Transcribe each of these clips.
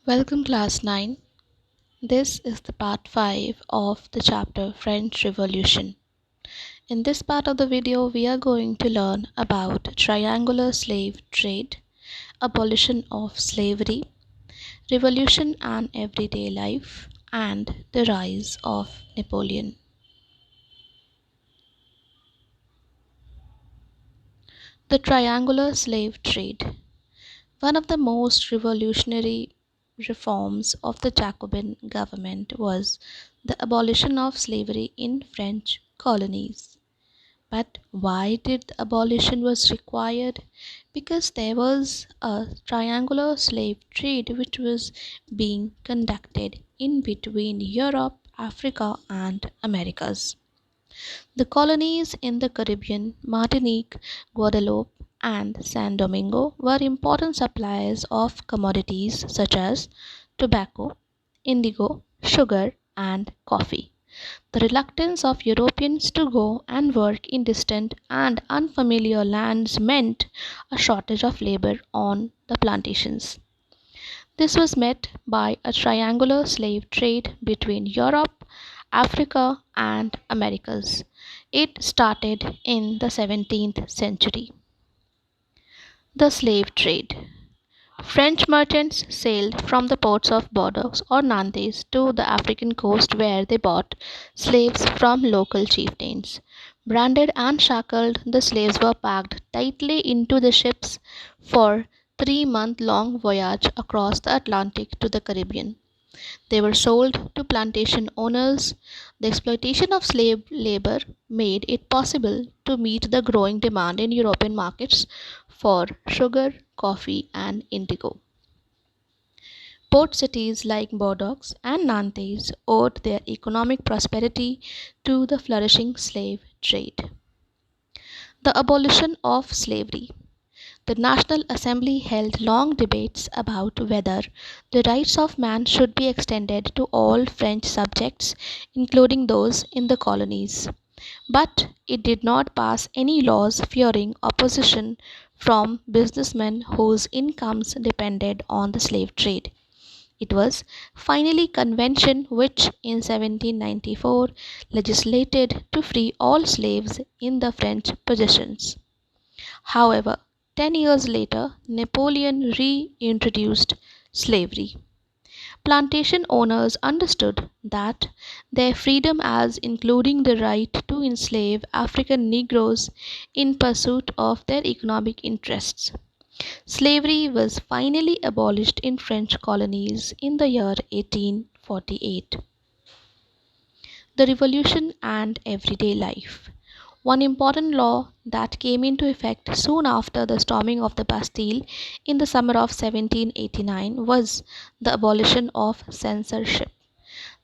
Welcome class 9. This is the part 5 of the chapter French Revolution. In this part of the video we are going to learn about triangular slave trade, abolition of slavery, revolution and everyday life, and the rise of Napoleon. The triangular slave trade. One of the most revolutionary reforms of the Jacobin government was the abolition of slavery in French colonies. But why did the abolition was required? Because there was a triangular slave trade which was being conducted in between Europe, Africa and Americas. The colonies in the Caribbean, Martinique, Guadeloupe, and San Domingo were important suppliers of commodities such as tobacco, indigo, sugar, and coffee. The reluctance of Europeans to go and work in distant and unfamiliar lands meant a shortage of labor on the plantations. This was met by a triangular slave trade between Europe, Africa, and Americas. It started in the 17th century. The slave trade. French merchants sailed from the ports of Bordeaux or Nantes to the African coast where they bought slaves from local chieftains. Branded and shackled, the slaves were packed tightly into the ships for 3-month-long voyage across the Atlantic to the Caribbean. They were sold to plantation owners. The exploitation of slave labor made it possible to meet the growing demand in European markets for sugar, coffee, and indigo. Port cities like Bordeaux and Nantes owed their economic prosperity to the flourishing slave trade. The abolition of slavery. The National Assembly held long debates about whether the rights of man should be extended to all French subjects, including those in the colonies. But it did not pass any laws fearing opposition from businessmen whose incomes depended on the slave trade. It was finally convention which in 1794 legislated to free all slaves in the French possessions. However, 10 years later, Napoleon reintroduced slavery. Plantation owners understood that their freedom as including the right to enslave African Negroes in pursuit of their economic interests. Slavery was finally abolished in French colonies in the year 1848. The Revolution and everyday life. One important law that came into effect soon after the storming of the Bastille in the summer of 1789 was the abolition of censorship.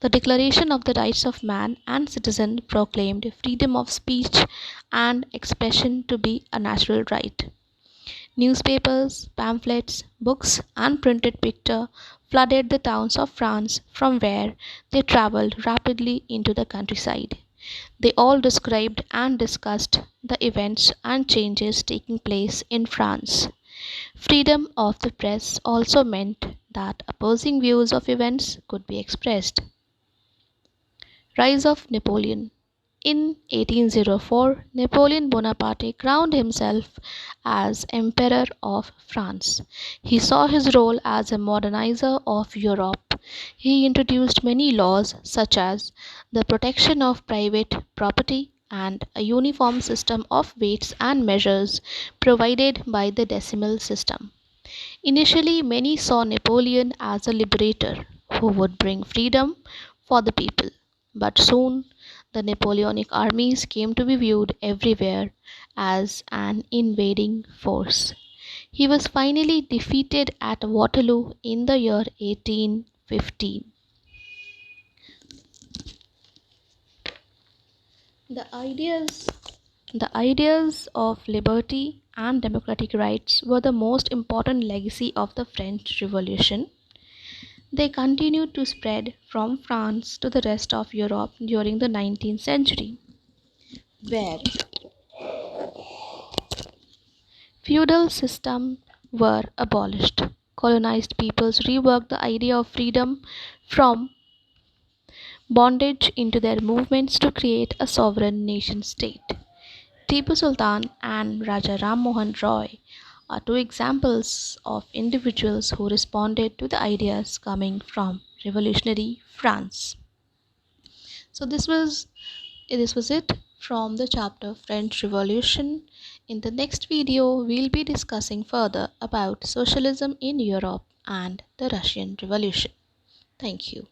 The Declaration of the Rights of Man and Citizen proclaimed freedom of speech and expression to be a natural right. Newspapers, pamphlets, books, and printed picture flooded the towns of France from where they traveled rapidly into the countryside. They all described and discussed the events and changes taking place in France. Freedom of the press also meant that opposing views of events could be expressed. Rise of Napoleon. In 1804, Napoleon Bonaparte crowned himself as Emperor of France. He saw his role as a modernizer of Europe. He introduced many laws such as the protection of private property and a uniform system of weights and measures provided by the decimal system. Initially, many saw Napoleon as a liberator who would bring freedom for the people, but soon the Napoleonic armies came to be viewed everywhere as an invading force. He was finally defeated at Waterloo in the year 1815. The ideas The ideas of liberty and democratic rights were the most important legacy of the French Revolution. They continued to spread from France to the rest of Europe during the 19th century, where feudal systems were abolished. colonized peoples reworked the idea of freedom from bondage into their movements to create a sovereign nation state. Tipu Sultan and Raja Ram Mohan Roy are two examples of individuals who responded to the ideas coming from revolutionary France. So this was it from the chapter French Revolution. In the next video, we'll be discussing further about socialism in Europe and the Russian Revolution. Thank you.